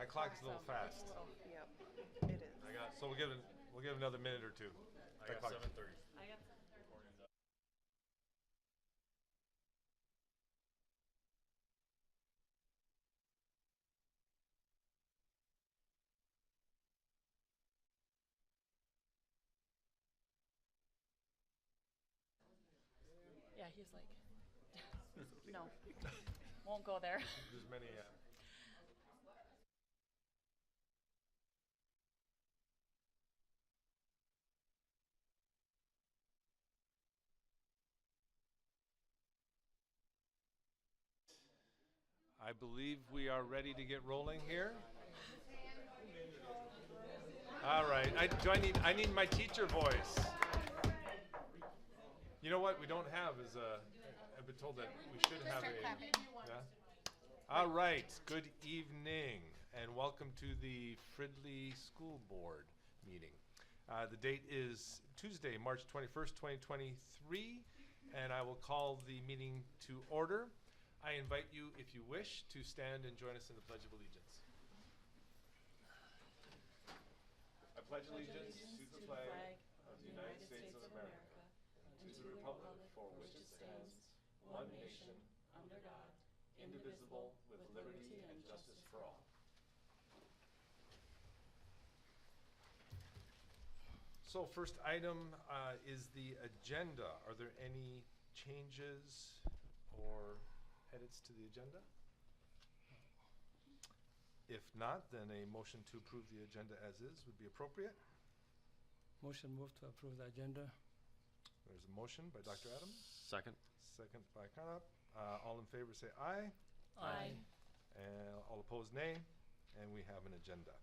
My clock is a little fast. Yep, it is. So we'll give it another minute or two. I got clock. 7:30. Yeah, he's like, no, won't go there. There's many. I believe we are ready to get rolling here. All right. I need my teacher voice. You know what we don't have is I've been told that we should have a. Yeah? All right. Good evening and welcome to the Fridley School Board meeting. The date is Tuesday, March 21st, 2023, and I will call the meeting to order. I invite you, if you wish, to stand and join us in the Pledge of Allegiance. I pledge allegiance to the flag of the United States of America, to the republic for which it stands, one nation, under God, indivisible, with liberty and justice for all. So first item is the agenda. Are there any changes or edits to the agenda? If not, then a motion to approve the agenda as is would be appropriate. Motion move to approve the agenda. There's a motion by Dr. Adams. Second. Second by Carnop. All in favor say aye. Aye. And all opposed nay. And we have an agenda.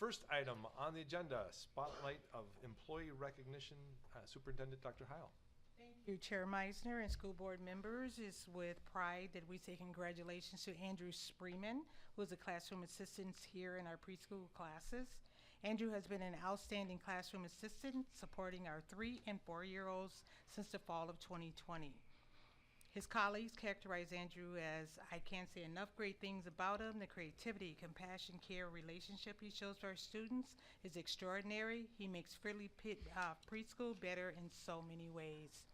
First item on the agenda, spotlight of employee recognition, Superintendent Dr. Heil. Thank you, Chair Meisner and school board members. It's with pride that we say congratulations to Andrew Spreeman, who is a classroom assistant here in our preschool classes. Andrew has been an outstanding classroom assistant supporting our 3- and 4-year-olds since the fall of 2020. His colleagues characterize Andrew as, I can't say enough great things about him. The creativity, compassion, care, relationship he shows to our students is extraordinary. He makes Fridley preschool better in so many ways.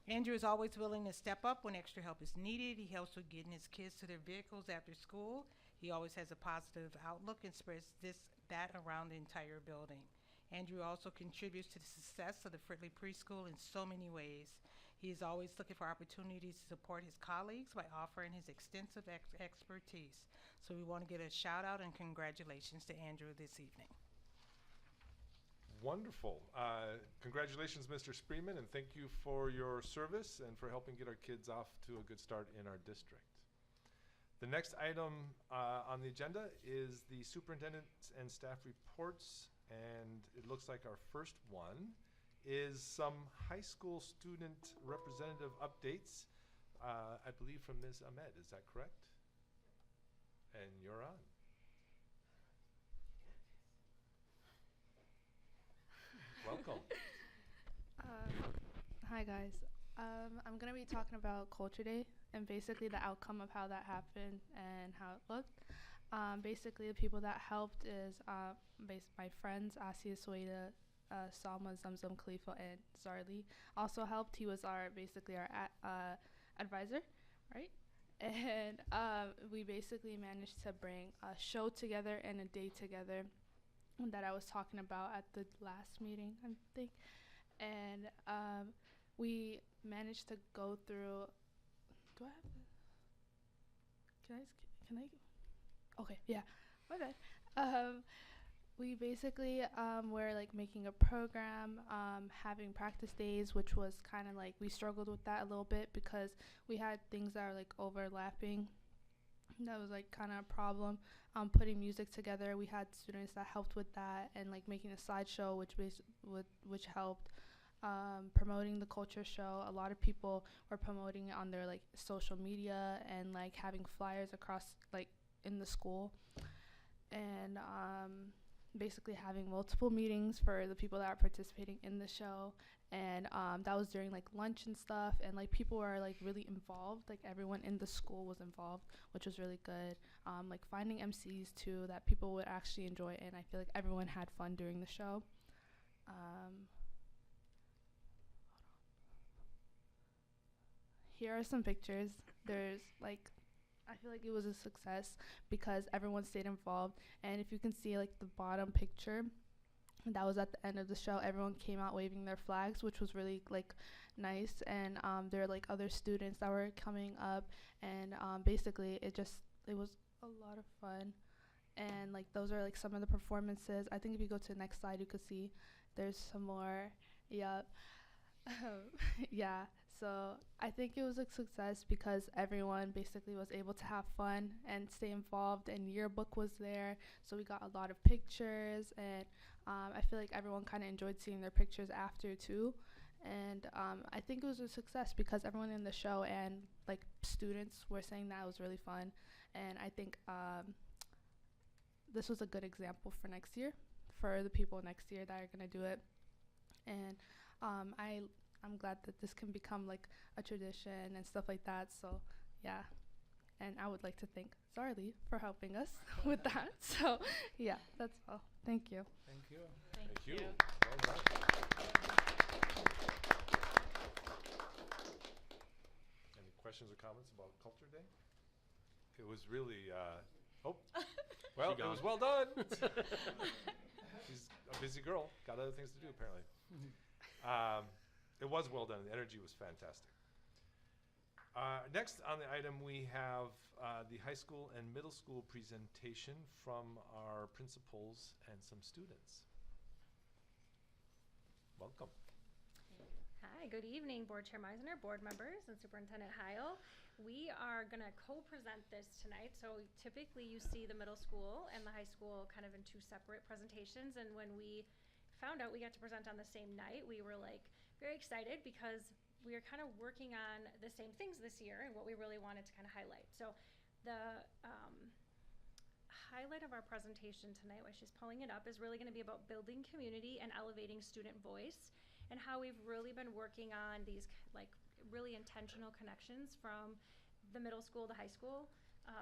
Andrew is always willing to step up when extra help is needed. He helps with getting his kids to their vehicles after school. He always has a positive outlook and spreads that around the entire building. Andrew also contributes to the success of the Fridley preschool in so many ways. He is always looking for opportunities to support his colleagues by offering his extensive expertise. So we want to give a shout out and congratulations to Andrew this evening. Wonderful. Congratulations, Mr. Spreeman, and thank you for your service and for helping get our kids off to a good start in our district. The next item on the agenda is the superintendent and staff reports, and it looks like our first one is some high school student representative updates, I believe from Ms. Ahmed. Is that correct? And you're on. Welcome. Hi guys. I'm going to be talking about Culture Day and basically the outcome of how that happened and how it looked. Basically the people that helped is my friends Asia Sueda, Salma, Zamzam, Khalifa, and Zarli. Also helped. He was basically our advisor, right? And we basically managed to bring a show together and a day together that I was talking about at the last meeting, I think. And we managed to go through. Do I have to? Can I? Okay, yeah, my bad. We basically were like making a program, having practice days, which was kind of like we struggled with that a little bit because we had things that are like overlapping. That was like kind of a problem. Putting music together, we had students that helped with that, and like making a slideshow, which helped. Promoting the culture show. A lot of people were promoting it on their like social media and like having flyers across like in the school. And basically having multiple meetings for the people that are participating in the show. And that was during like lunch and stuff, and like people were like really involved, like everyone in the school was involved, which was really good. Like finding MCs too that people would actually enjoy, and I feel like everyone had fun during the show. Here are some pictures. There's like, I feel like it was a success because everyone stayed involved. And if you can see like the bottom picture, that was at the end of the show. Everyone came out waving their flags, which was really like nice. And there are like other students that were coming up, and basically it was a lot of fun. And like those are like some of the performances. I think if you go to the next slide, you could see there's some more. Yep. Yeah. So I think it was a success because everyone basically was able to have fun and stay involved, and yearbook was there, so we got a lot of pictures, and I feel like everyone kind of enjoyed seeing their pictures after too. And I think it was a success because everyone in the show and like students were saying that it was really fun, and I think this was a good example for next year, for the people next year that are going to do it. And I'm glad that this can become like a tradition and stuff like that. So yeah, and I would like to thank Zarly for helping us with that. So yeah, that's all. Thank you. Thank you. Thank you. Well done. Any questions or comments about Culture Day? It was really, well, it was well done. She's a busy girl, got other things to do apparently. It was well done. The energy was fantastic. Next on the item, we have the high school and middle school presentation from our principals and some students. Welcome. Hi, good evening, Board Chair Meisner, board members, and Superintendent Heil. We are going to co-present this tonight. So typically you see the middle school and the high school kind of in two separate presentations. And when we found out we got to present on the same night, we were like very excited because we are kind of working on the same things this year and what we really wanted to kind of highlight. So the highlight of our presentation tonight, while she's pulling it up, is really going to be about building community and elevating student voice, and how we've really been working on these like really intentional connections from the middle school to high school,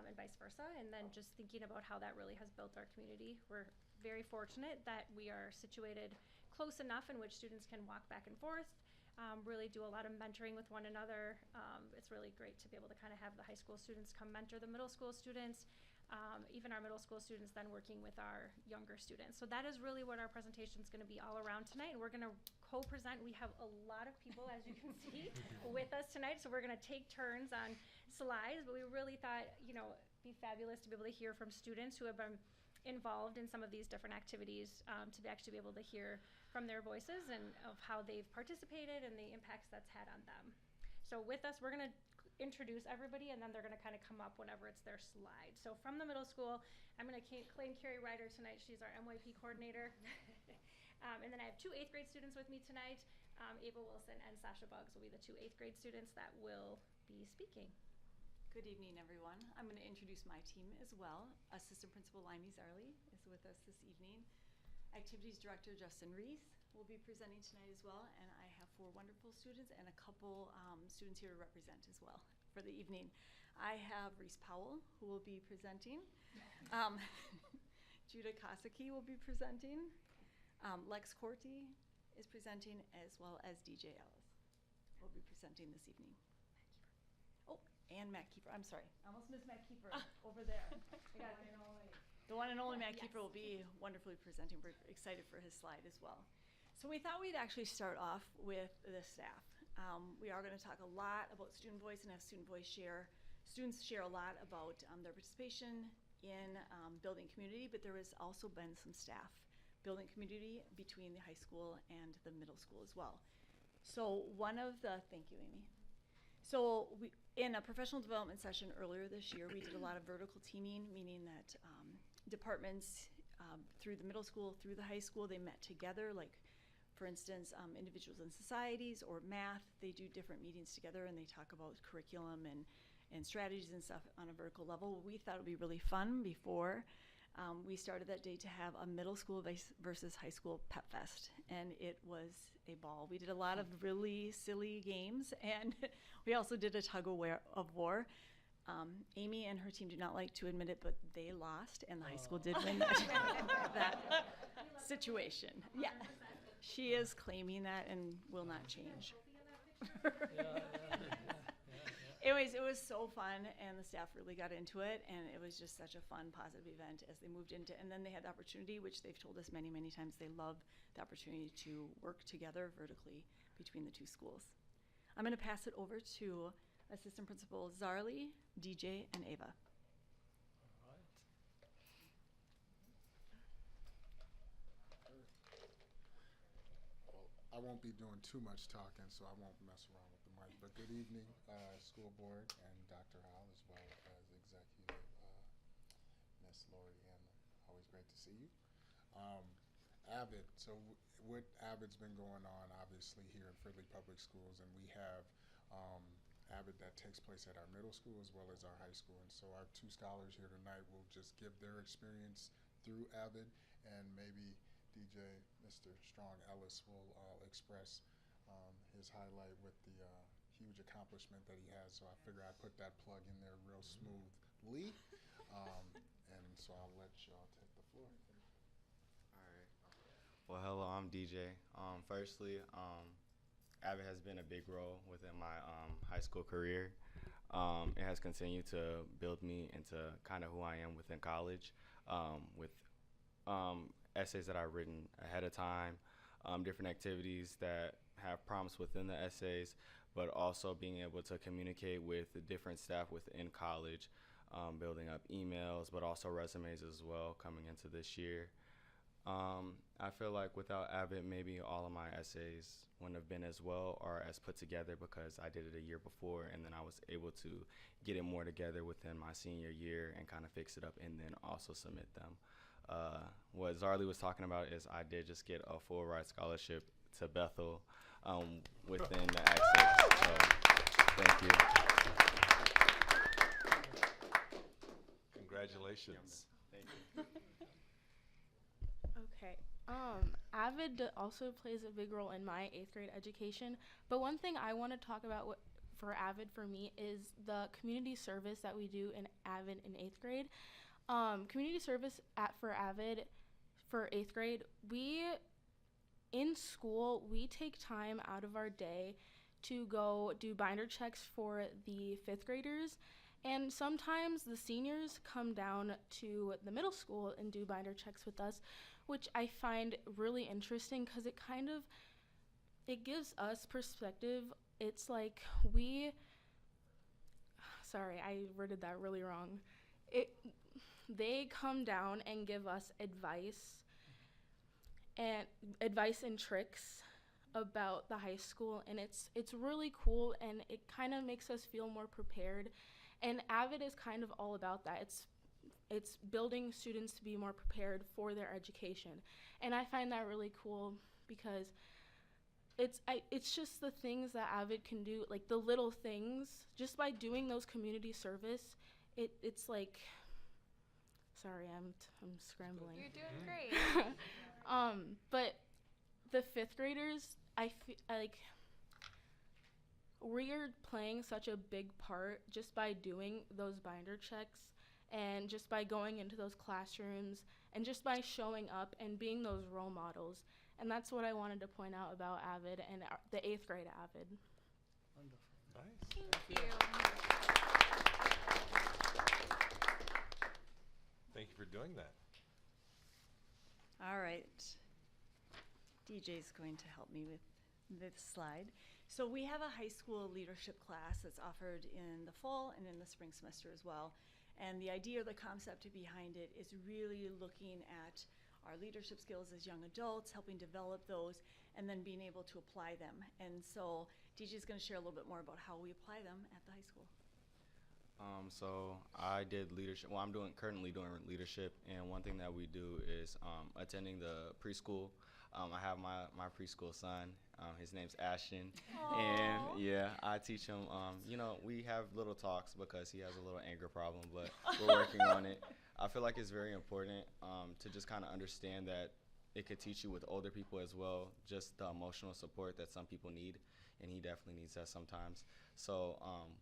and vice versa, and then just thinking about how that really has built our community. We're very fortunate that we are situated close enough in which students can walk back and forth, really do a lot of mentoring with one another. It's really great to be able to kind of have the high school students come mentor the middle school students, even our middle school students then working with our younger students. So that is really what our presentation is going to be all around tonight, and we're going to co-present. We have a lot of people, as you can see, with us tonight, so we're going to take turns on slides, but we really thought, it'd be fabulous to be able to hear from students who have been involved in some of these different activities, to actually be able to hear from their voices and of how they've participated and the impacts that's had on them. So with us, we're going to introduce everybody, and then they're going to kind of come up whenever it's their slide. So from the middle school, I'm going to claim Carrie Ryder tonight. She's our MYP coordinator. And then I have two 8th grade students with me tonight. Ava Wilson and Sasha Buggs will be the two 8th grade students that will be speaking. Good evening, everyone. I'm going to introduce my team as well. Assistant Principal Limey Zarly is with us this evening. Activities Director Justin Reese will be presenting tonight as well, and I have 4 wonderful students and a couple students here to represent as well for the evening. I have Reese Powell, who will be presenting. Judah Kosicki will be presenting. Lex Corti is presenting, as well as DJ Ellis will be presenting this evening. And Matt Kiefer. I'm sorry. I almost missed Matt Kiefer over there. The one and only Matt Kiefer will be wonderfully presenting. We're excited for his slide as well. So we thought we'd actually start off with the staff. We are going to talk a lot about student voice and have students share a lot about their participation in building community, but there has also been some staff building community between the high school and the middle school as well. So thank you, Amy. So in a professional development session earlier this year, we did a lot of vertical teaming, meaning that departments through the middle school, through the high school, they met together. Like, for instance, individuals in societies or math, they do different meetings together and they talk about curriculum and strategies and stuff on a vertical level. We thought it would be really fun before We started that day to have a middle school versus high school pep fest, and it was a ball. We did a lot of really silly games, and we also did a tug of war. Amy and her team do not like to admit it, but they lost, and the high school did win that situation. Yeah, she is claiming that and will not change. Anyways, it was so fun, and the staff really got into it, and it was just such a fun, positive event as they moved into. And then they had the opportunity, which they've told us many, many times, they love the opportunity to work together vertically between the two schools. I'm going to pass it over to Assistant Principal Zarli, DJ, and Ava. All right. Well, I won't be doing too much talking, so I won't mess around with the mic. But good evening, school board and Dr. Howell, as well as executive Miss Lori Ann. Always great to see you. Avid. So what Avid's been going on, obviously, here in Fridley Public Schools, and we have Avid that takes place at our middle school as well as our high school. And so our two scholars here tonight will just give their experience through Avid, and maybe DJ Mr. Strong Ellis will express his highlight with the huge accomplishment that he has. So I figure I put that plug in there real smoothly. And so I'll let y'all take the floor. All right. Well, hello, I'm DJ. Firstly, Avid has been a big role within my high school career. It has continued to build me into kind of who I am within college, with essays that I've written ahead of time, different activities that have prompts within the essays, but also being able to communicate with the different staff within college, building up emails, but also resumes as well coming into this year. I feel like without Avid, maybe all of my essays wouldn't have been as well or as put together, because I did it a year before, and then I was able to get it more together within my senior year and kind of fix it up and then also submit them. What Zarli was talking about is I did just get a full ride scholarship to Bethel within the access. So thank you. Congratulations. Thank you. Okay. Avid also plays a big role in my 8th grade education, but one thing I want to talk about for Avid for me is the community service that we do in Avid in 8th grade. Community service for Avid for 8th grade, in school, we take time out of our day to go do binder checks for the 5th graders, and sometimes the seniors come down to the middle school and do binder checks with us, which I find really interesting because it gives us perspective. It's like sorry, I worded that really wrong. They come down and give us advice and tricks about the high school, and it's really cool, and it kind of makes us feel more prepared. And Avid is kind of all about that. It's building students to be more prepared for their education, and I find that really cool because it's just the things that Avid can do, like the little things. Just by doing those community service, it's like, sorry, I'm scrambling. You're doing great. But the 5th graders, we're playing such a big part just by doing those binder checks and just by going into those classrooms and just by showing up and being those role models. And that's what I wanted to point out about Avid and the 8th grade Avid. Wonderful. Nice. Thank you. Thank you for doing that. All right. DJ's going to help me with this slide. So we have a high school leadership class that's offered in the fall and in the spring semester as well. And the idea or the concept behind it is really looking at our leadership skills as young adults, helping develop those, and then being able to apply them. And so DJ's going to share a little bit more about how we apply them at the high school. So I did leadership. Well, I'm currently doing leadership, and one thing that we do is attending the preschool. I have my preschool son. His name's Ashton. And yeah, I teach him, we have little talks because he has a little anger problem, but we're working on it. I feel like it's very important to just kind of understand that it could teach you with older people as well, just the emotional support that some people need, and he definitely needs that sometimes. So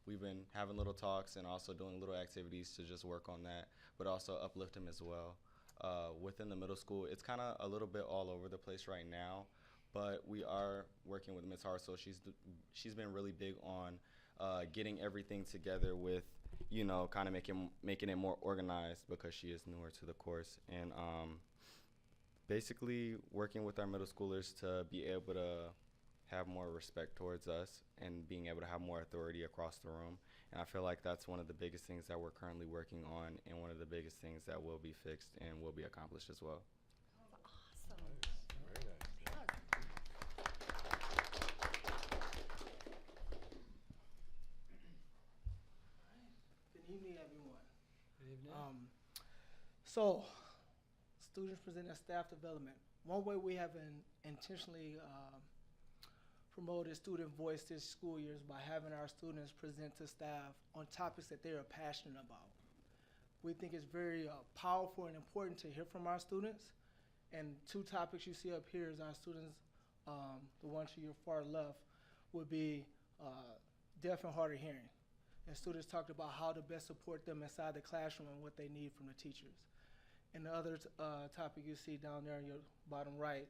we've been having little talks and also doing little activities to just work on that, but also uplift him as well. Within the middle school, it's kind of a little bit all over the place right now, but we are working with Ms. Harso. She's been really big on getting everything together with, kind of making it more organized because she is newer to the course, and basically working with our middle schoolers to be able to have more respect towards us and being able to have more authority across the room. And I feel like that's one of the biggest things that we're currently working on, and one of the biggest things that will be fixed and will be accomplished as well. Awesome. Very nice. Good evening, everyone. Good evening. So, students present their staff development. One way we have intentionally promoted student voice this school year is by having our students present to staff on topics that they are passionate about. We think it's very powerful and important to hear from our students. And two topics you see up here is our students, the one to your far left, would be deaf and hard of hearing. And students talked about how to best support them inside the classroom and what they need from the teachers. And the other topic you see down there in your bottom right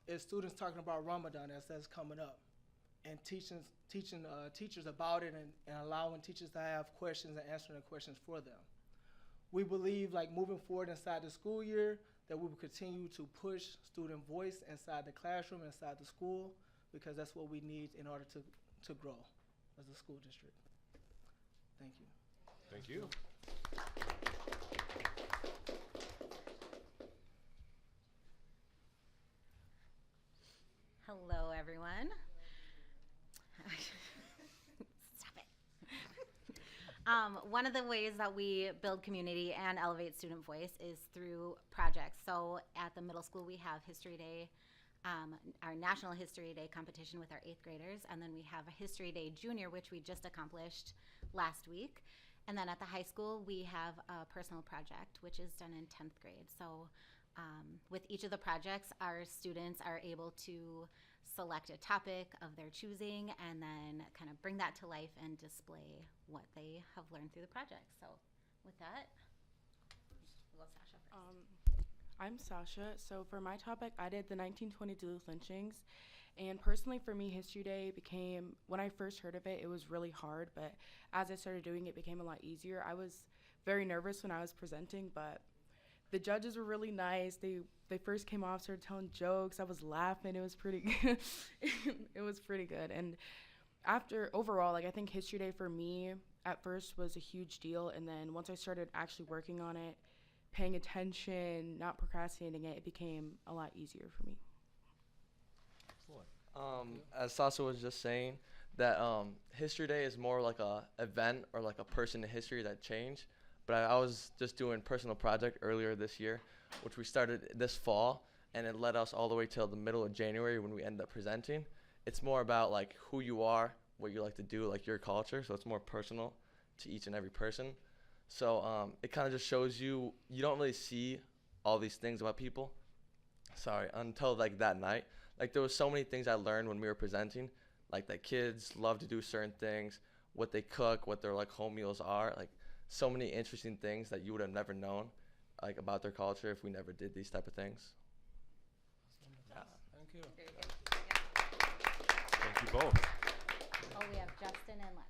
is students talking about Ramadan as that's coming up, and teaching teachers about it, and allowing teachers to have questions and answering the questions for them. We believe, like, moving forward inside the school year, that we will continue to push student voice inside the classroom, inside the school, because that's what we need in order to grow as a school district. Thank you. Thank you. Hello, everyone. Stop it. One of the ways that we build community and elevate student voice is through projects. So at the middle school, we have History Day, our National History Day competition with our 8th graders, and then we have a History Day Junior, which we just accomplished last week. And then at the high school, we have a personal project, which is done in 10th grade. So with each of the projects, our students are able to select a topic of their choosing and then kind of bring that to life and display what they have learned through the project. So with that, we'll go Sasha first. I'm Sasha. So for my topic, I did the 1920 Duluth lynchings. And personally for me, History Day became, when I first heard of it, it was really hard. But as I started doing it, it became a lot easier. I was very nervous when I was presenting, but the judges were really nice. They first came off, started telling jokes. I was laughing. It was pretty good. It was pretty good. And after, overall, like, I think History Day for me at first was a huge deal. And then once I started actually working on it, paying attention, not procrastinating it, it became a lot easier for me. As Sasha was just saying, that History Day is more like a event or like a person in history that changed. But I was just doing personal project earlier this year, which we started this fall, and it led us all the way till the middle of January when we ended up presenting. It's more about like who you are, what you like to do, like your culture. So it's more personal to each and every person. So it kind of just shows you don't really see all these things about people. Until like that night. Like there was so many things I learned when we were presenting, like that kids love to do certain things, what they cook, what their like home meals are, like so many interesting things that you would have never known, like about their culture if we never did these type of things. Yeah. Thank you. Very good. Yeah. Thank you both. Oh, we have Justin and Lex.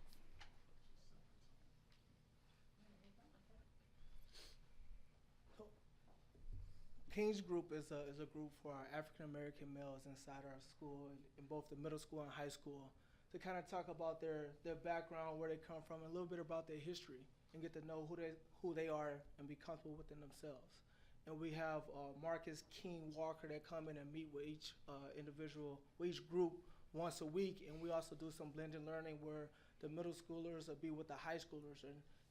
King's Group is a group for our African American males inside our school, in both the middle school and high school, to kind of talk about their background, where they come from, and a little bit about their history, and get to know who they are and be comfortable within themselves. And we have Marcus King Walker that come in and meet with each individual, with each group once a week, and we also do some blended learning where the middle schoolers will be with the high schoolers,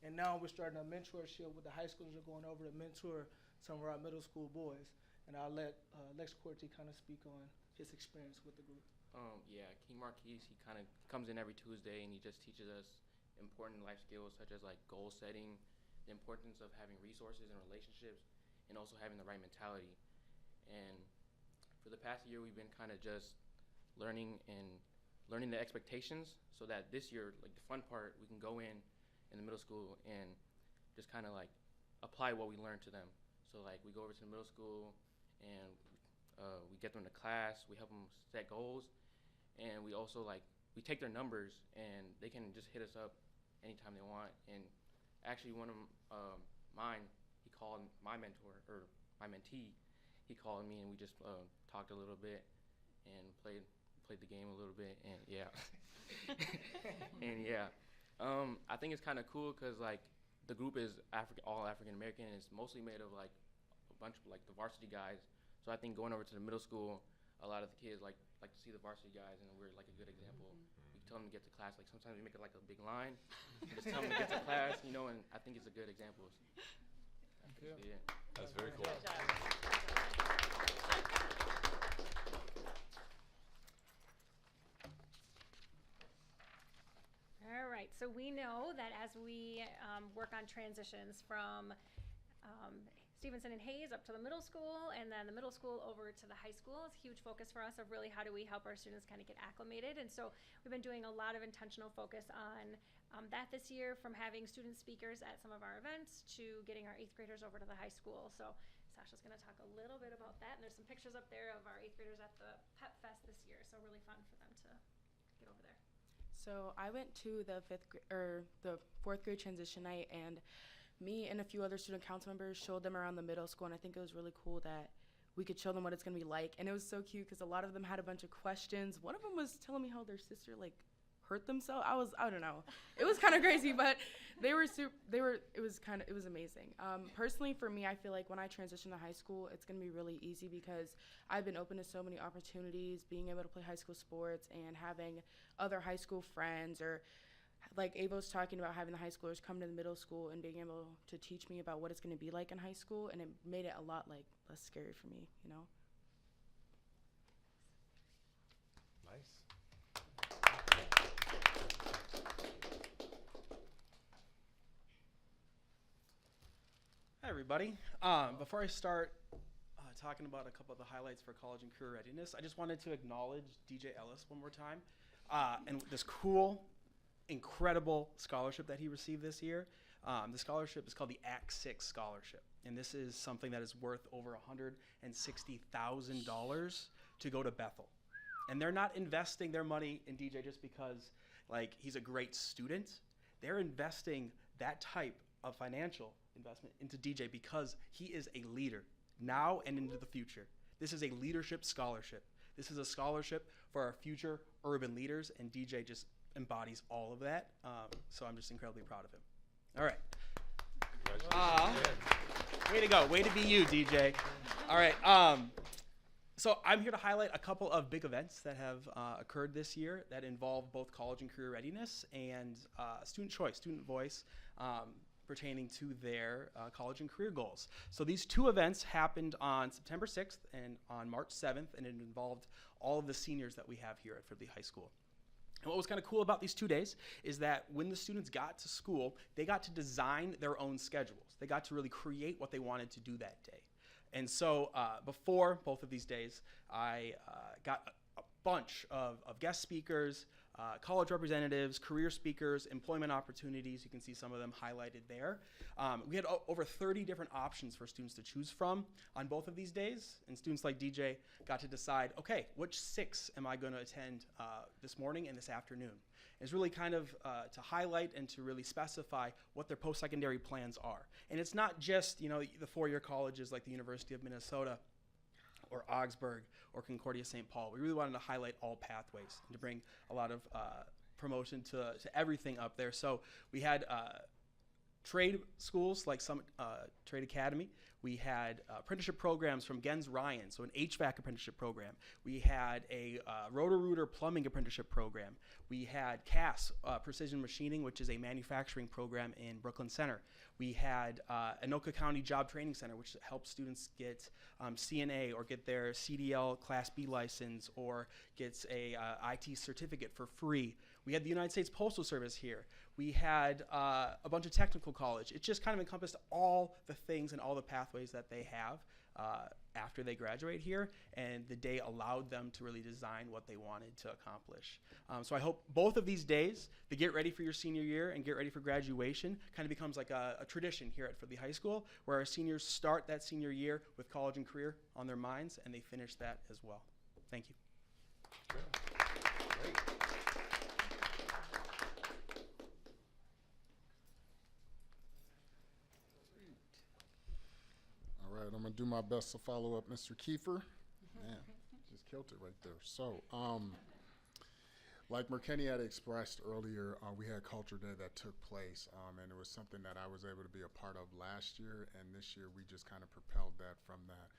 and now we're starting a mentorship with the high schoolers are going over to mentor some of our middle school boys. And I'll let Lex Corti kind of speak on his experience with the group. Yeah, King Marquise, he kind of comes in every Tuesday and he just teaches us important life skills such as like goal setting, the importance of having resources and relationships, and also having the right mentality. And for the past year, we've been kind of just learning the expectations so that this year, like the fun part, we can go in the middle school and just kind of like apply what we learned to them. So like we go over to the middle school and we get them to class, we help them set goals, and we also like we take their numbers and they can just hit us up anytime they want. And actually one of mine, he called my mentor or my mentee, he called me and we just talked a little bit and played the game a little bit, and yeah. And yeah, I think it's kind of cool because like the group is all African American, and it's mostly made of like a bunch of like the varsity guys. So I think going over to the middle school, a lot of the kids like to see the varsity guys, and we're like a good example. We tell them to get to class. Like sometimes we make it like a big line, just tell them to get to class, you know. And I think it's a good example. Yeah. That's very cool. All right, so we know that as we work on transitions from Stevenson and Hayes up to the middle school, and then the middle school over to the high school, is a huge focus for us of really how do we help our students kind of get acclimated. And so we've been doing a lot of intentional focus on that this year, from having student speakers at some of our events to getting our 8th graders over to the high school. So Sasha's going to talk a little bit about that, and there's some pictures up there of our 8th graders at the Pep Fest this year, so really fun for them to get over there. So I went to the 4th grade transition night, and me and a few other student council members showed them around the middle school, and I think it was really cool that we could show them what it's going to be like. And it was so cute because a lot of them had a bunch of questions. One of them was telling me how their sister like hurt themselves. I don't know. It was kind of crazy, but it was amazing. Personally for me, I feel like when I transition to high school, it's going to be really easy because I've been open to so many opportunities, being able to play high school sports and having other high school friends, or like Avo's talking about having the high schoolers come to the middle school and being able to teach me about what it's going to be like in high school, and it made it a lot like less scary for me, you know? Nice. Hi, everybody. Before I start talking about a couple of the highlights for college and career readiness, I just wanted to acknowledge DJ Ellis one more time and this cool, incredible scholarship that he received this year. The scholarship is called the Act 6 Scholarship, and this is something that is worth over $160,000 to go to Bethel. And they're not investing their money in DJ just because like he's a great student. They're investing that type of financial investment into DJ because he is a leader now and into the future. This is a leadership scholarship. This is a scholarship for our future urban leaders, and DJ just embodies all of that. So I'm just incredibly proud of him. All right. Way to go. Way to be you, DJ. All right. So I'm here to highlight a couple of big events that have occurred this year that involve both college and career readiness and student choice, student voice, pertaining to their college and career goals. So these two events happened on September 6th and on March 7th, and it involved all of the seniors that we have here at Fridley High School. And what was kind of cool about these 2 days is that when the students got to school, they got to design their own schedules. They got to really create what they wanted to do that day. And so before both of these days, I got a bunch of guest speakers, college representatives, career speakers, employment opportunities. You can see some of them highlighted there. We had over 30 different options for students to choose from on both of these days. And students like DJ got to decide, okay, which 6 am I going to attend this morning and this afternoon? It's really kind of to highlight and to really specify what their post-secondary plans are. And it's not just, you know, the 4-year colleges like the University of Minnesota or Augsburg or Concordia St. Paul. We really wanted to highlight all pathways and to bring a lot of promotion to everything up there. So we had trade schools like Summit Trade Academy. We had apprenticeship programs from Gens Ryan, so an HVAC apprenticeship program. We had a Roto-Rooter plumbing apprenticeship program. We had CAS, Precision Machining, which is a manufacturing program in Brooklyn Center. We had Anoka County Job Training Center, which helps students get CNA or get their CDL Class B license or gets a IT certificate for free. We had the United States Postal Service here. We had a bunch of technical college. It just kind of encompassed all the things and all the pathways that they have after they graduate here, and the day allowed them to really design what they wanted to accomplish. So I hope both of these days, the get ready for your senior year and get ready for graduation, kind of becomes like a tradition here at Fridley High School, where our seniors start that senior year with college and career on their minds, and they finish that as well. Thank you. Great. All right, I'm gonna do my best to follow up Mr. Kiefer. Man, just killed it right there. So, like McKinney had expressed earlier, we had Culture Day that took place, and it was something that I was able to be a part of last year, and this year we just kind of propelled that from that.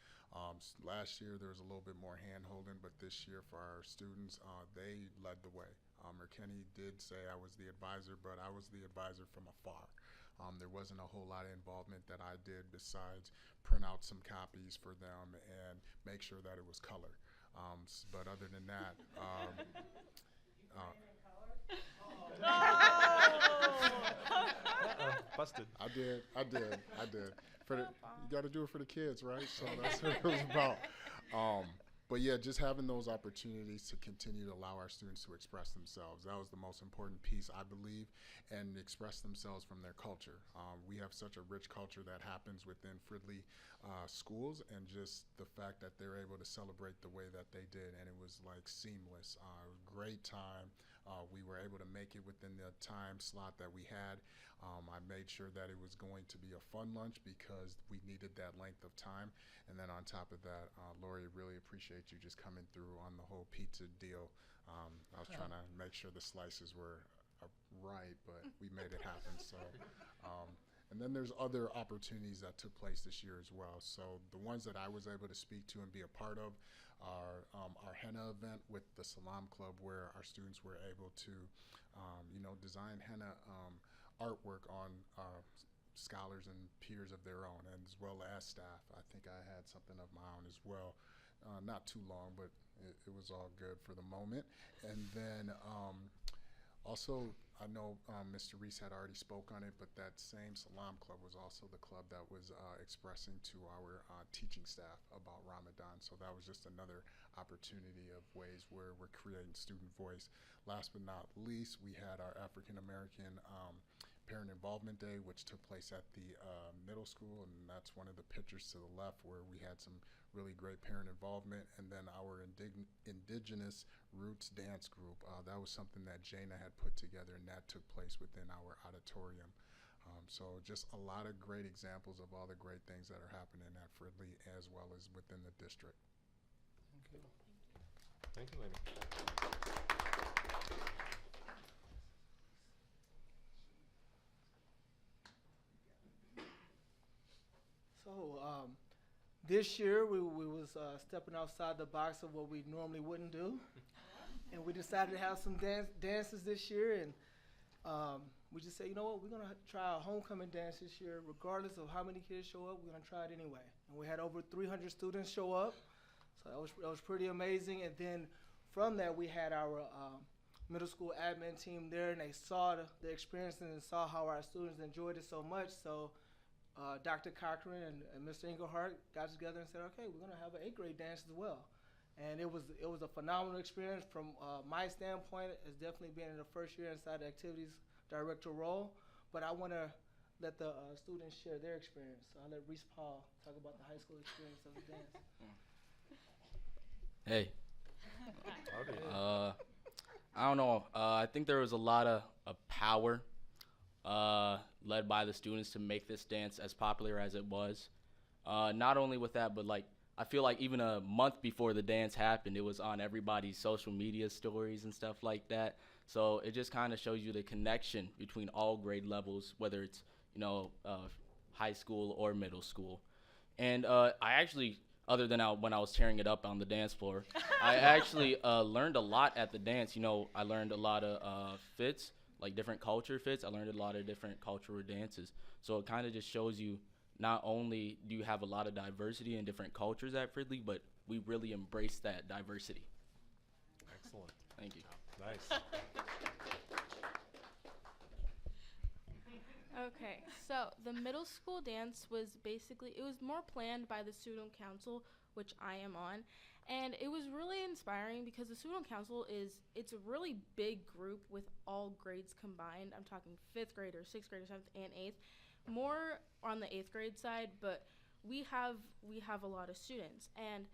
Last year there was a little bit more hand-holding, but this year for our students, they led the way. McKinney did say I was the advisor, but I was the advisor from afar. There wasn't a whole lot of involvement that I did besides print out some copies for them and make sure that it was color. But other than that, Busted. I did. You got to do it for the kids, right? So that's what it was about. But yeah, just having those opportunities to continue to allow our students to express themselves. That was the most important piece, I believe, and express themselves from their culture. We have such a rich culture that happens within Fridley schools, and just the fact that they're able to celebrate the way that they did, and it was like seamless. Great time. We were able to make it within the time slot that we had. I made sure that it was going to be a fun lunch because we needed that length of time. And then on top of that, Lori, really appreciate you just coming through on the whole pizza deal. I was trying to make sure the slices were right, but we made it happen. So, and then there's other opportunities that took place this year as well. So the ones that I was able to speak to and be a part of are our henna event with the Salam Club, where our students were able to, design henna artwork on scholars and peers of their own, and as well as staff. I think I had something of my own as well. Not too long, but it was all good for the moment. And then also, I know Mr. Reese had already spoke on it, but that same Salam Club was also the club that was expressing to our teaching staff about Ramadan. So that was just another opportunity of ways where we're creating student voice. Last but not least, we had our African American Parent Involvement Day, which took place at the middle school, and that's one of the pictures to the left where we had some really great parent involvement. And then our Indigenous Roots Dance Group, that was something that Jana had put together, and that took place within our auditorium. So just a lot of great examples of all the great things that are happening at Fridley as well as within the district. Okay. Thank you, lady. So this year we was stepping outside the box of what we normally wouldn't do, and we decided to have some dances this year, and we just said, you know what, we're gonna try a homecoming dance this year, regardless of how many kids show up. We're gonna try it anyway, and we had over 300 students show up, so that was pretty amazing. And then from that, we had our middle school admin team there, and they saw the experience and saw how our students enjoyed it so much. So Dr. Cochran and Mr. Engelhardt got together and said, okay, we're gonna have an 8th grade dance as well. And it was a phenomenal experience from my standpoint. It's definitely being in the first year inside the activities director role, but I want to let the students share their experience. So I'll let Reese Paul talk about the high school experience of the dance. Hey. I don't know. I think there was a lot of power led by the students to make this dance as popular as it was. Not only with that, but I feel like even a month before the dance happened, it was on everybody's social media stories and stuff like that. So it just kind of shows you the connection between all grade levels, whether it's high school or middle school. And I actually, other than when I was tearing it up on the dance floor, I actually learned a lot at the dance. You know, I learned a lot of fits, like different culture fits. I learned a lot of different cultural dances. So it kind of just shows you not only do you have a lot of diversity in different cultures at Fridley, but we really embrace that diversity. Excellent. Thank you. Nice. Okay, so the middle school dance was basically, it was more planned by the student council, which I am on, and it was really inspiring because the student council it's a really big group with all grades combined. I'm talking 5th graders, 6th graders, 7th and 8th, more on the 8th grade side, but we have a lot of students, and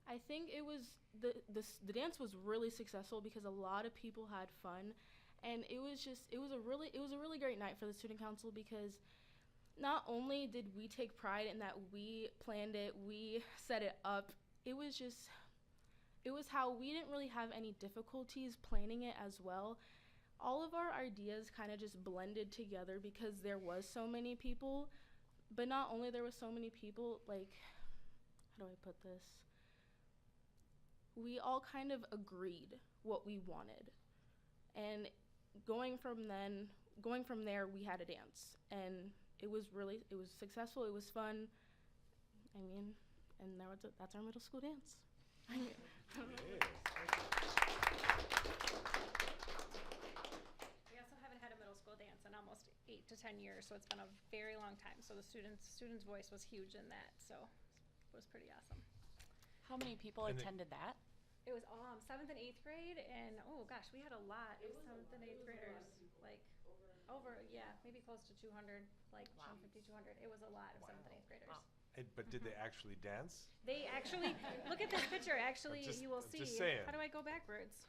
I think it was the dance was really successful because a lot of people had fun. And it was a really great night for the student council because not only did we take pride in that we planned it, we set it up, it was how we didn't really have any difficulties planning it as well. All of our ideas kind of just blended together because there was so many people, but not only there was so many people, like, how do I put this? We all kind of agreed what we wanted. And going from there, we had a dance, and it was successful. It was fun. I mean, and that's our middle school dance. We also haven't had a middle school dance in almost 8 to 10 years, so it's been a very long time. So the students' voice was huge in that, so it was pretty awesome. How many people attended that? It was 7th and 8th grade, and oh gosh, we had a lot of 7th and 8th graders, like over, maybe close to 200, like 150, 200. It was a lot of 7th and 8th graders. But did they actually dance? They actually, look at this picture, actually, you will see. Just saying. How do I go backwards?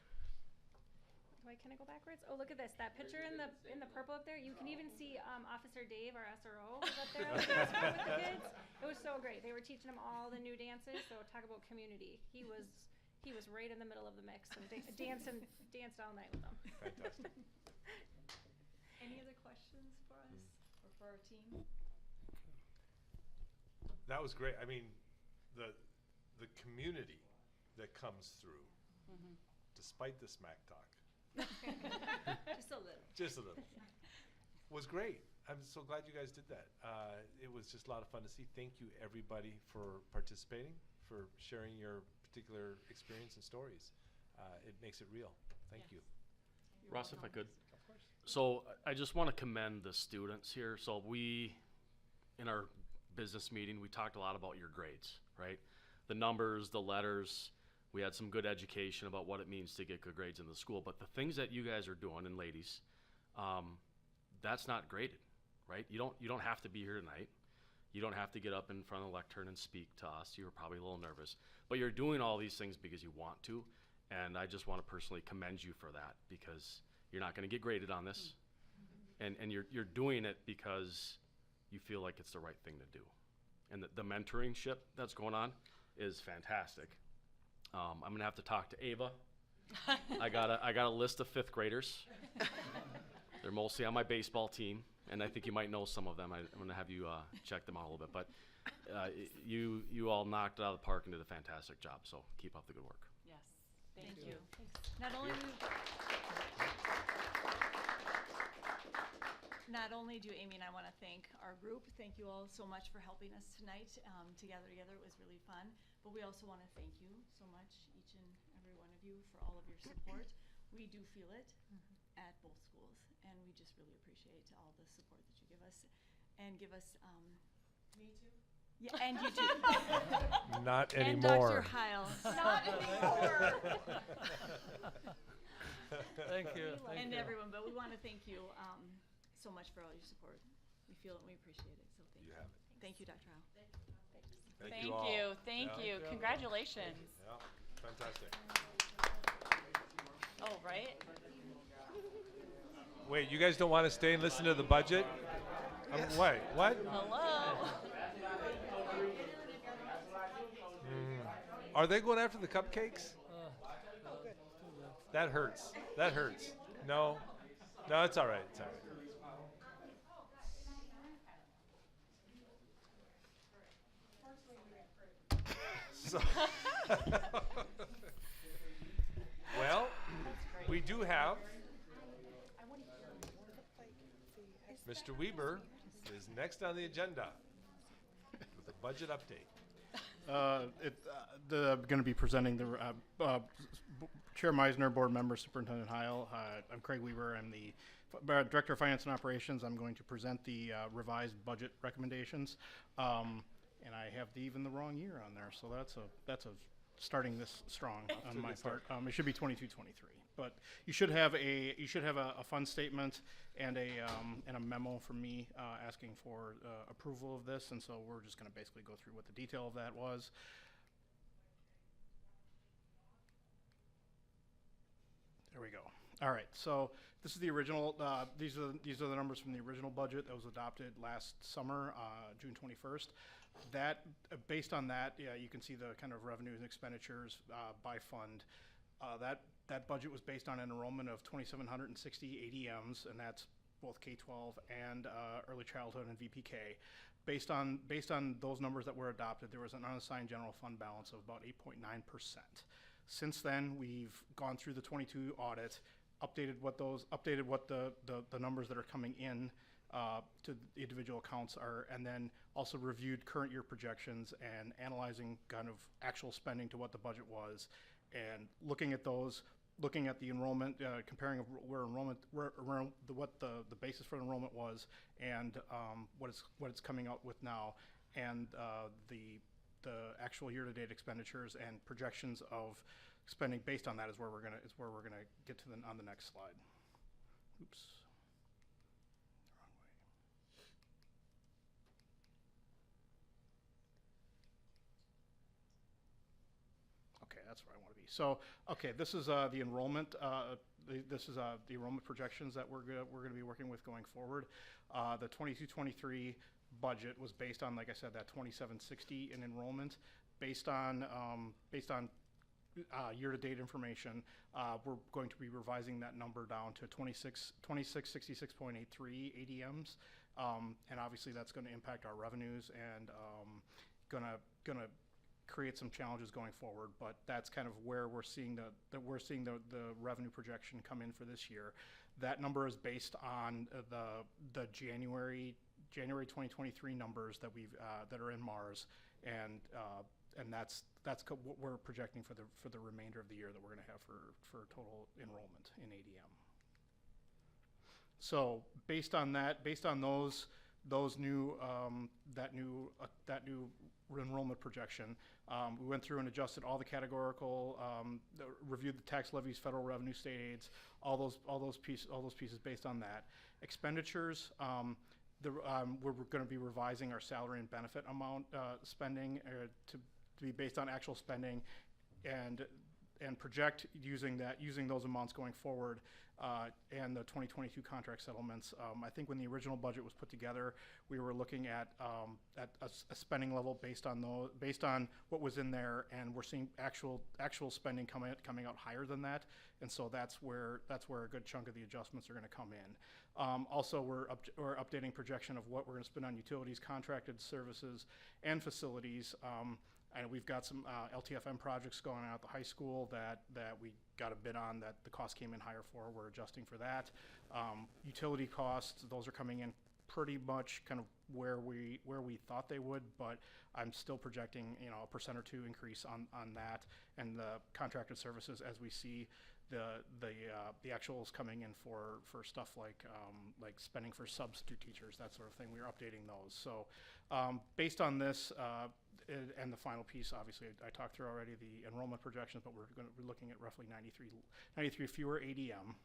Can I go backwards? Oh, look at this, that picture in the purple up there. You can even see Officer Dave, our SRO, was up there on the dance floor with the kids. It was so great. They were teaching them all the new dances, so talk about community. He was right in the middle of the mix and danced all night with them. Fantastic. Any other questions for us or for our team? That was great. I mean, the community that comes through, despite the smack talk. Just a little. Was great. I'm so glad you guys did that. It was just a lot of fun to see. Thank you, everybody, for participating, for sharing your particular experience and stories. It makes it real. Thank you. Ross, if I could. So I just want to commend the students here. So in our business meeting, we talked a lot about your grades, right? The numbers, the letters. We had some good education about what it means to get good grades in the school. But the things that you guys are doing, and ladies, that's not graded, right? You don't have to be here tonight. You don't have to get up in front of the lectern and speak to us. You were probably a little nervous. But you're doing all these things because you want to. And I just want to personally commend you for that because you're not going to get graded on this. And you're doing it because you feel like it's the right thing to do. And the mentoringship that's going on is fantastic. I'm going to have to talk to Ava. I got a list of 5th graders. They're mostly on my baseball team, and I think you might know some of them. I'm going to have you check them out a little bit. But you all knocked it out of the park and did a fantastic job, so keep up the good work. Yes, thank you. Not only do Amy and I want to thank our group, thank you all so much for helping us tonight to gather together. It was really fun. But we also want to thank you so much, each and every one of you, for all of your support. We do feel it at both schools, and we just really appreciate all the support that you give us. And give us, me too? Yeah, and you too. Not and anymore. Dr. Heil. Not anymore. Thank you. And everyone, but we want to thank you so much for all your support. We feel it and we appreciate it, so thank you. You have it. Thank you, Dr. Heil. Thank you all. Thank Yeah. you. Congratulations. Yeah, fantastic. Oh, right? Wait, you guys don't want to stay and listen to the budget? Wait, what? Hello. Are they going after the cupcakes? That hurts. That hurts. No, it's all right. It's all right. So well, we do have Mr. Weber is next on the agenda with a budget update. Going to be presenting the Chair Meisner, Board Member, Superintendent Heil. I'm Craig Weber. I'm the Director of Finance and Operations. I'm going to present the revised budget recommendations, and I have even the wrong year on there, so that's a starting this strong on my part. It should be 22-23, but you should have a fund statement and a memo from me asking for approval of this, and so we're just going to basically go through what the detail of that was. There we go. All right, so this is the original. These are the numbers from the original budget that was adopted last summer, June 21st. That based on that, you can see the kind of revenues and expenditures by fund. That budget was based on an enrollment of 2,760 ADMs, and that's both K-12 and early childhood and VPK. Based on those numbers that were adopted, there was an unassigned general fund balance of about 8.9%. Since then, we've gone through the 22 audit, updated what the numbers that are coming in to the individual accounts are, and then also reviewed current year projections and analyzing kind of actual spending to what the budget was, and looking at those, looking at the enrollment, comparing what the basis for enrollment was, and what it's coming out with now, and the actual year-to-date expenditures and projections of spending based on that is where we're gonna get to on the next slide. Oops. Wrong way. Okay, that's where I want to be. So, okay, this is the enrollment. This is the enrollment projections that we're going to be working with going forward. The 22-23 budget was based on, like I said, that 2,760 in enrollment. Based on year-to-date information, we're going to be revising that number down to 2666.83 ADMs, and obviously that's going to impact our revenues and gonna create some challenges going forward. But that's kind of where we're seeing the revenue projection come in for this year. That number is based on the January 2023 numbers that are in Mars, and that's what we're projecting for the remainder of the year that we're going to have for total enrollment in ADM. So based on those new that new enrollment projection, we went through and adjusted all the categorical, reviewed the tax levies, federal revenue, state aids, all those pieces based on that. Expenditures. We're going to be revising our salary and benefit amount spending to be based on actual spending, and project using those amounts going forward, and the 2022 contract settlements. I think when the original budget was put together, we were looking at a spending level based on what was in there, and we're seeing actual spending coming out higher than that, and so that's where a good chunk of the adjustments are going to come in. Also, we're updating projection of what we're going to spend on utilities, contracted services, and facilities. And we've got some LTFM projects going on at the high school that we got a bid on that the cost came in higher for. We're adjusting for that. Utility costs, those are coming in pretty much kind of where we thought they would, but I'm still projecting a 1% or 2% increase on that. And the contracted services, as we see the actuals coming in for stuff like spending for substitute teachers, that sort of thing, we're updating those. So based on this, and the final piece, obviously, I talked through already the enrollment projections, but we're looking at roughly 93 fewer ADM.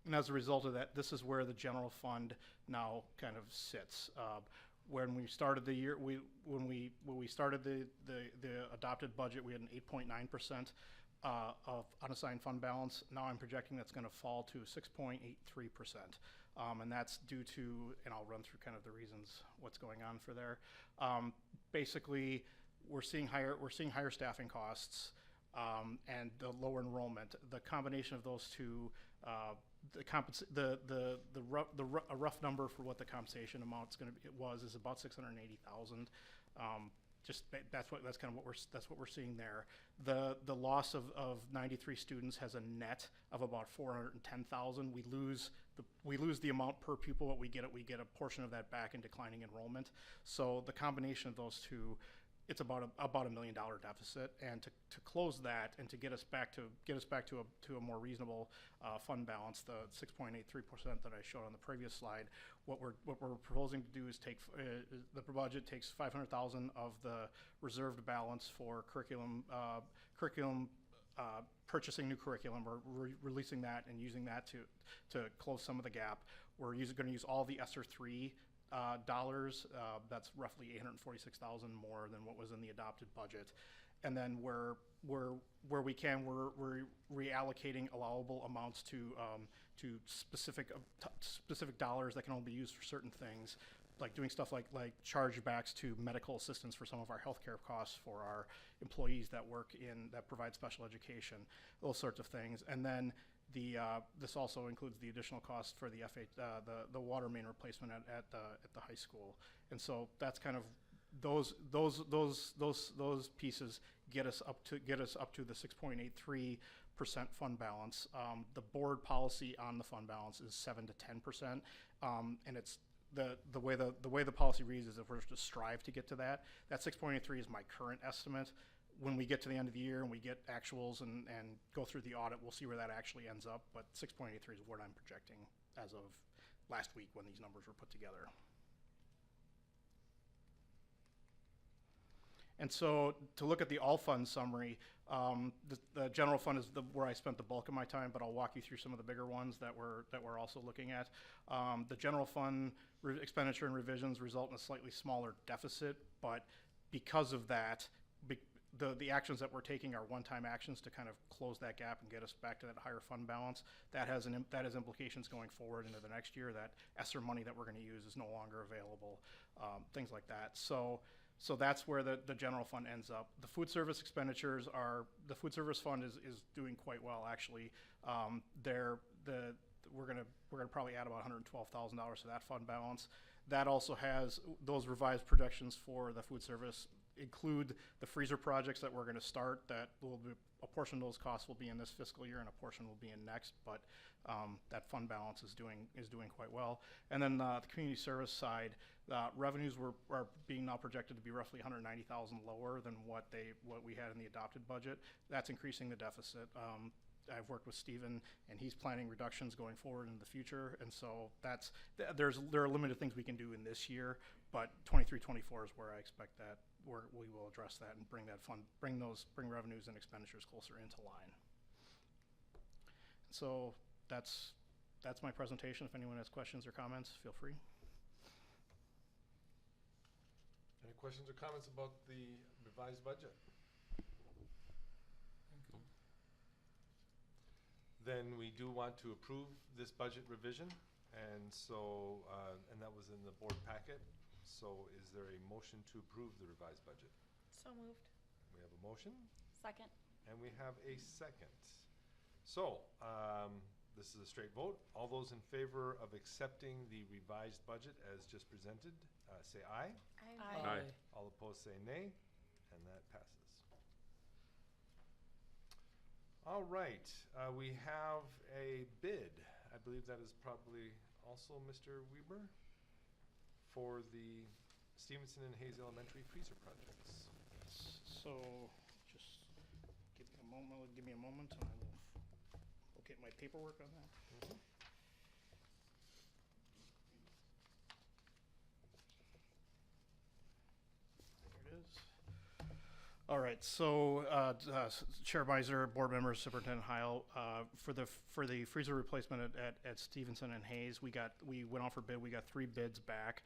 And as a result of that, this is where the general fund now kind of sits. When we started the year, when we started the adopted budget, we had an 8.9% of unassigned fund balance. Now I'm projecting that's going to fall to 6.83%. And that's due to, and I'll run through kind of the reasons what's going on for there. Basically, we're seeing higher staffing costs, and the lower enrollment. The combination of those two, a rough number for what the compensation amount is about $680,000. that's kind of what we're seeing there. The loss of 93 students has a net of about 410,000. We lose the amount per pupil, but we get a portion of that back in declining enrollment. So the combination of those two, it's about $1 million deficit, and to close that and to get us back to a more reasonable fund balance, the 6.83% that I showed on the previous slide. What we're proposing to do is take the budget takes 500,000 of the reserved balance for curriculum purchasing new curriculum. We're releasing that and using that to close some of the gap. We're going to use all the ESSER 3 dollars. That's roughly 846,000 more than what was in the adopted budget. And then where we can, we're reallocating allowable amounts to specific dollars that can only be used for certain things, like doing stuff like chargebacks to medical assistance for some of our healthcare costs for our employees that provide special education, those sorts of things. And then this also includes the additional cost for the water main replacement at the high school. And so that's kind of those pieces get us up to the 6.83% fund balance. The board policy on the fund balance is 7 to 10%, and it's the way the policy reads is if we're to strive to get to that. That 6.83 is my current estimate. When we get to the end of the year and we get actuals and go through the audit, we'll see where that actually ends up. But 6.83 is what I'm projecting as of last week when these numbers were put together. And so to look at the all fund summary, the general fund is where I spent the bulk of my time, but I'll walk you through some of the bigger ones that we're also looking at. The general fund expenditure and revisions result in a slightly smaller deficit, but because of that, the actions that we're taking are one-time actions to kind of close that gap and get us back to that higher fund balance. That has implications going forward into the next year. That ESSER money that we're going to use is no longer available, things like that. So that's where the general fund ends up. The food service expenditures the food service fund is doing quite well, actually. We're gonna probably add about $112,000 to that fund balance. That also has those revised projections for the food service include the freezer projects that we're going to start. That will be a portion of those costs will be in this fiscal year and a portion will be in next, but that fund balance is doing quite well. And then the community service side, revenues are being now projected to be roughly $190,000 lower than what we had in the adopted budget. That's increasing the deficit. I've worked with Stephen, and he's planning reductions going forward in the future, and so there are limited things we can do in this year, but 23-24 is where I expect that we will address that and bring revenues and expenditures closer into line. So that's my presentation. If anyone has questions or comments, feel free. Any questions or comments about the revised budget? Then we do want to approve this budget revision, and so and that was in the board packet. So is there a motion to approve the revised budget? So moved. We have a motion. Second. And we have a second. So this is a straight vote. All those in favor of accepting the revised budget as just presented, say aye. Aye. Aye. All opposed say nay, and that passes. All right, we have a bid. I believe that is probably also Mr. Weber for the Stevenson and Hayes Elementary freezer projects. So just give me a moment, and I will locate my paperwork on that. Mm-hmm. There it is. All right, so Chair Beiser, board members, Superintendent Heil, for the freezer replacement at Stevenson and Hayes, we went out for bid. We got 3 bids back.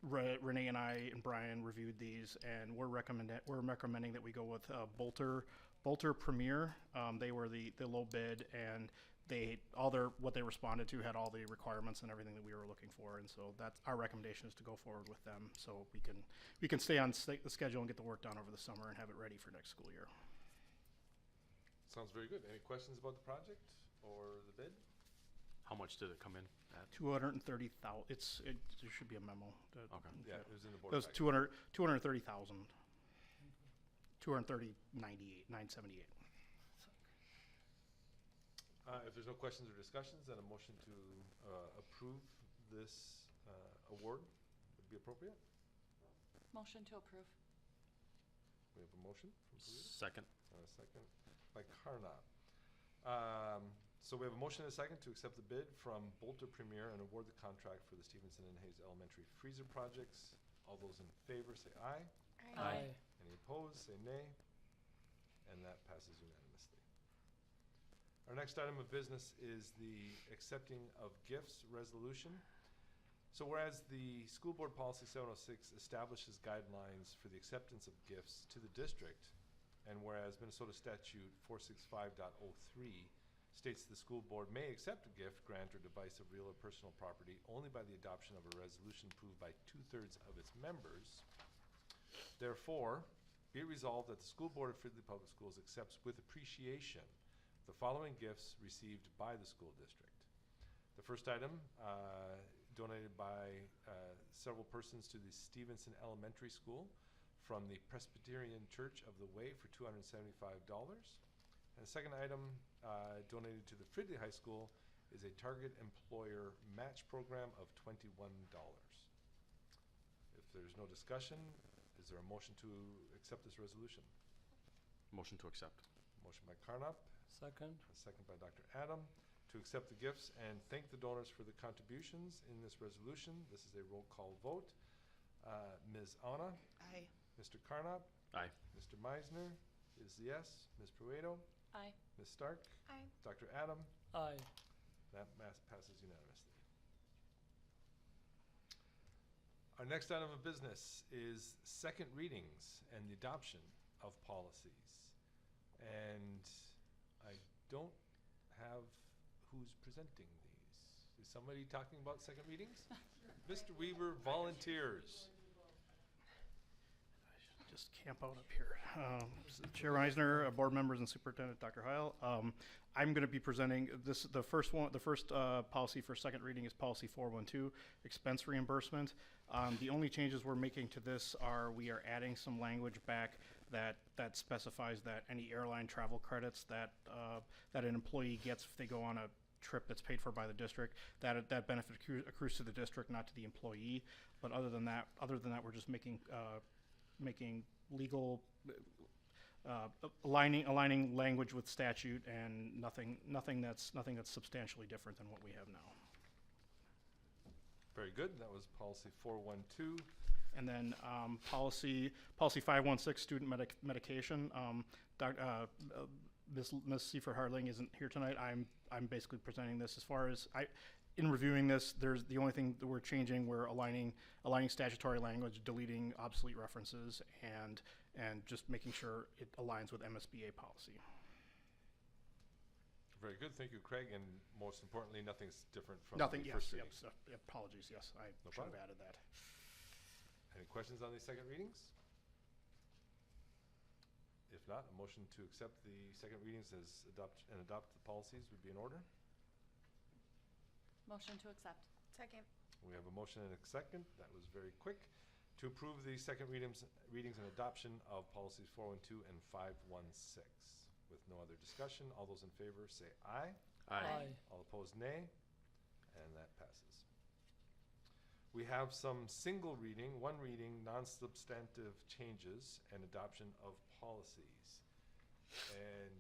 Renee and I and Brian reviewed these, and we're recommending that we go with Bolter Premier. They were the low bid, and what they responded to had all the requirements and everything that we were looking for, and so that's our recommendation, is to go forward with them so we can stay on the schedule and get the work done over the summer and have it ready for next school year. Sounds very good. Any questions about the project or the bid? How much much did it come in at? 230,000. There should be a memo. Okay. Yeah, it was in the board It was packet. 230,000. 978. If there's no questions or discussions, then a motion to approve this award would be appropriate. Motion to approve. We have a motion from Polito. Second. And a second by Carnop. So we have a motion and a second to accept the bid from Bolter Premier and award the contract for the Stevenson and Hayes Elementary freezer projects. All those in favor say aye. Aye. Any opposed, say nay. And that passes unanimously. Our next item of business is the accepting of gifts resolution. So whereas the School Board Policy 706 establishes guidelines for the acceptance of gifts to the district, and whereas Minnesota Statute 465.03 states the school board may accept a gift, grant, or device of real or personal property only by the adoption of a resolution approved by 2/3 of its members. Therefore, be it resolved that the school board of Fridley Public Schools accepts with appreciation the following gifts received by the school district. The first item, donated by several persons to the Stevenson Elementary School from the Presbyterian Church of the Way for $275. And the second item, donated to the Fridley High School, is a Target Employer Match Program of $21. If there's no discussion, is there a motion to accept this resolution? Motion to accept. Motion by Carnop, Second. a second by Dr. Adam, to accept the gifts and thank the donors for the contributions in this resolution. This is a roll call vote. Ms. Anna? Aye. Mr. Carnop? Aye. Mr. Meisner is yes. Ms. Prueto? Aye. Ms. Stark? Aye. Dr. Adam? Aye. That passes unanimously. Our next item of business is second readings and the adoption of policies. And I don't have who's presenting these. Is somebody talking about second readings? Mr. Weaver volunteers. Just camp out up here. Chair Eisner, board members, and Superintendent Dr. Heil. I'm going to be presenting this. The first policy for second reading is policy 412, expense reimbursement. The only changes we're making to this are we are adding some language back that specifies that any airline travel credits that an employee gets if they go on a trip that's paid for by the district, that benefit accrues to the district, not to the employee. But other than that, we're just making legal aligning language with statute, and nothing that's substantially different than what we have now. Very good. That was policy 412. And then policy 516, student medication. Ms. Seifert-Harling isn't here tonight. I'm basically presenting this. As far as in reviewing this, there's the only thing that we're changing. We're aligning statutory language, deleting obsolete references, and just making sure it aligns with MSBA policy. Very good. Thank you, Craig. And most importantly, nothing's different from Nothing. the Yes. first Yep, reading. apologies. Yes, I No should have problem. added that. Any questions on these second readings? If not, a motion to accept the second readings as adopt the policies would be in order. Motion to accept. Second. We have a motion and a second. That was very quick. To approve the second readings and adoption of policies 412 and 516. With no other discussion, all those in favor say aye. Aye. All opposed, nay. And that passes. We have some one reading, non-substantive changes and adoption of policies. And,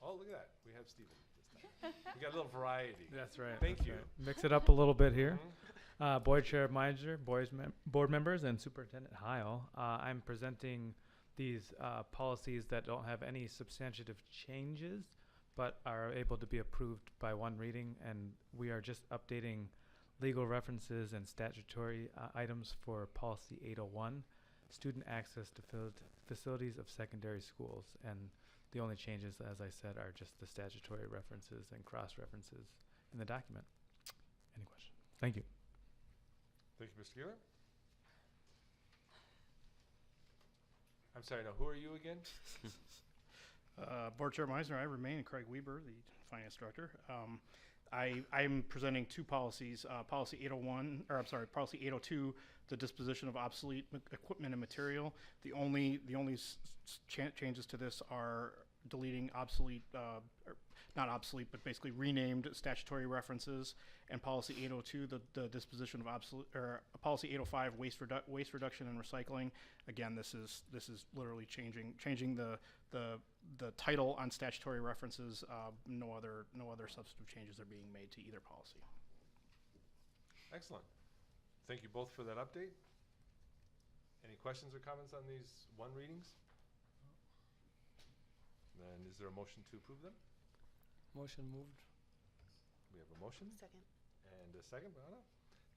oh, look at that. We have Stephen this time. We got a little variety. That's right. Thank that's you. right. Mix it up a little bit here. Mhm. Board Chair Meiser, board members, and Superintendent Heil. I'm presenting these policies that don't have any substantive changes, but are able to be approved by one reading, and we are just updating legal references and statutory items for policy 801, student access to facilities of secondary schools. And the only changes, as I said, are just the statutory references and cross-references in the document. Any questions? Thank you. Thank you, Mr. Geeler. I'm sorry, now who are you again? Board Chair Meisner, I remain, and Craig Weber, the Finance Director. I'm presenting two policies, policy 801, or I'm sorry, policy 802, the disposition of obsolete equipment and material. The only changes to this are deleting obsolete, or not obsolete, but basically renamed statutory references, and policy 802, the disposition of obsolete, or policy 805, waste reduction and recycling. Again, this is literally changing the title on statutory references. No other substantive changes are being made to either policy. Excellent. Thank you both for that update. Any questions or comments on these one readings? Then is there a motion to approve them? Motion moved. We have a motion Second. and a second, Brianna,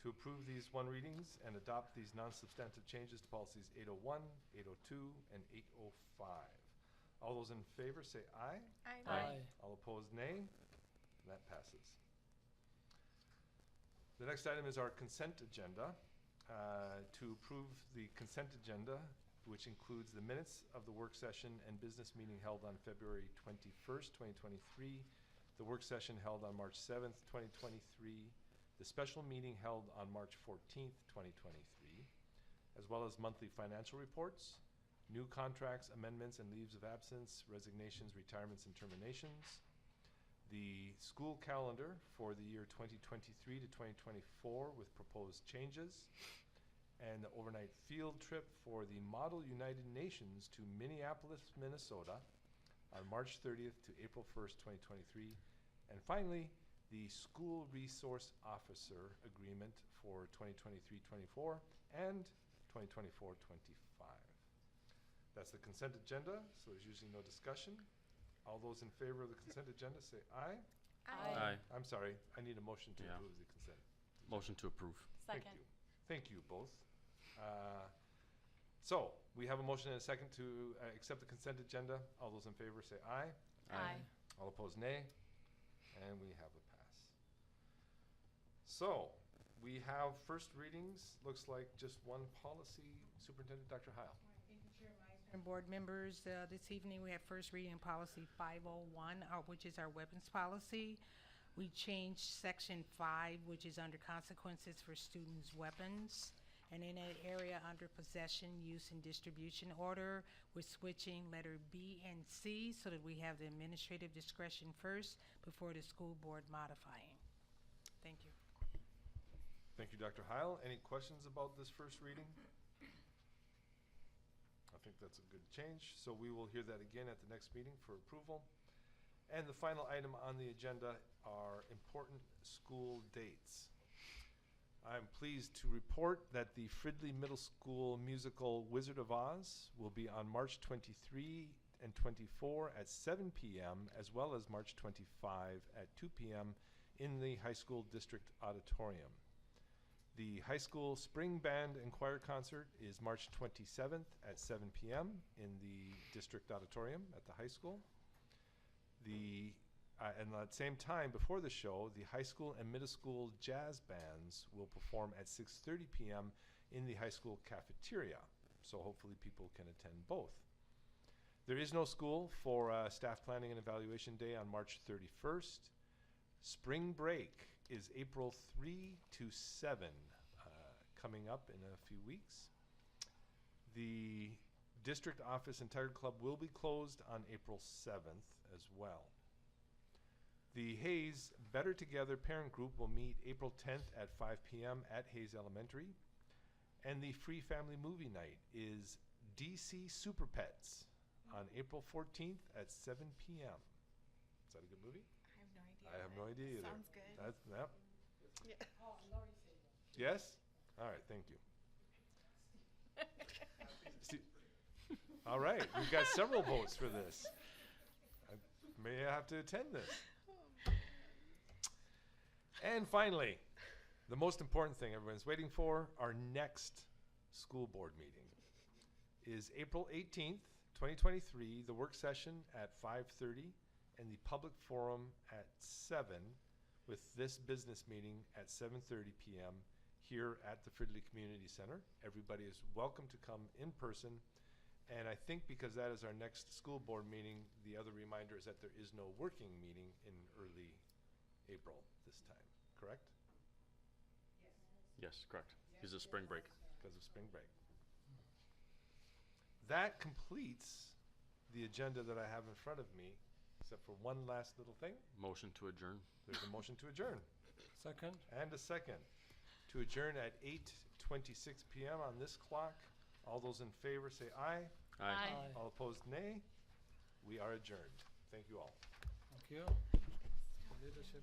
to approve these one readings and adopt these non-substantive changes to policies 801, 802, and 805. All those in favor say aye. Aye. All opposed, nay. That passes. The next item is our consent agenda. To approve the consent agenda, which includes the minutes of the work session and business meeting held on February 21st, 2023, the work session held on March 7th, 2023, the special meeting held on March 14th, 2023, as well as monthly financial reports, new contracts, amendments, and leaves of absence, resignations, retirements, and terminations, the school calendar for the year 2023 to 2024 with proposed changes, and the overnight field trip for the Model United Nations to Minneapolis, Minnesota on March 30th to April 1st, 2023. And finally, the School Resource Officer Agreement for 2023-24 and 2024-25. That's the consent agenda, so there's usually no discussion. All those in favor of the consent agenda say aye. Aye. I'm sorry, I need a motion to Yeah. approve the consent. Motion to approve. Thank you. Thank you both. So we have a motion and a second to accept the consent agenda. All those in favor say aye. Aye. All opposed, nay. And we have a pass. So we have first readings. Looks like just one policy. Superintendent Dr. Heil. Thank you, Chair Meisner and board members. This evening, we have first reading policy 501, which is our weapons policy. We changed section 5, which is under consequences for students' weapons. And in that area under possession, use, and distribution order, we're switching letter B and C so that we have the administrative discretion first before the school board modifying. Thank you. Thank you, Dr. Heil. Any questions about this first reading? I think that's a good change. So we will hear that again at the next meeting for approval. And the final item on the agenda are important school dates. I'm pleased to report that the Fridley Middle School musical Wizard of Oz will be on March 23 and 24 at 7 p.m. as well as March 25 at 2 p.m. in the high school district auditorium. The high school spring band and choir concert is March 27th at 7 p.m. in the district auditorium at the high school. And at the same time, before the show, the high school and middle school jazz bands will perform at 6:30 p.m. in the high school cafeteria. So hopefully people can attend both. There is no school for staff planning and evaluation day on March 31st. Spring break is April 3 to 7, coming up in a few weeks. The district office and Tiger Club will be closed on April 7th as well. The Hayes Better Together parent group will meet April 10th at 5 p.m. at Hayes Elementary. And the free family movie night is DC Super Pets on April 14th at 7 p.m. Is that a good movie? I have no idea. I have no idea either. Sounds good. That's, yep. Yeah. Yes? All right, thank you. All right, we've got several votes for this. I may have to attend this. And finally, the most important thing everyone's waiting for, our next school board meeting is April 18th, 2023, the work session at 5:30 and the public forum at 7 with this business meeting at 7:30 p.m. here at the Fridley Community Center. Everybody is welcome to come in person. And I think because that is our next school board meeting, the other reminder is that there is no working meeting in early April this time, correct? Yes, correct. Because of spring break. Because of spring break. That completes the agenda that I have in front of me, except for one last little thing. Motion to adjourn. There's a motion to adjourn. Second. And a second. To adjourn at 8:26 p.m. on this clock. All those in favor say aye. Aye. All opposed, nay. We are adjourned. Thank you all. Thank you. Leadership.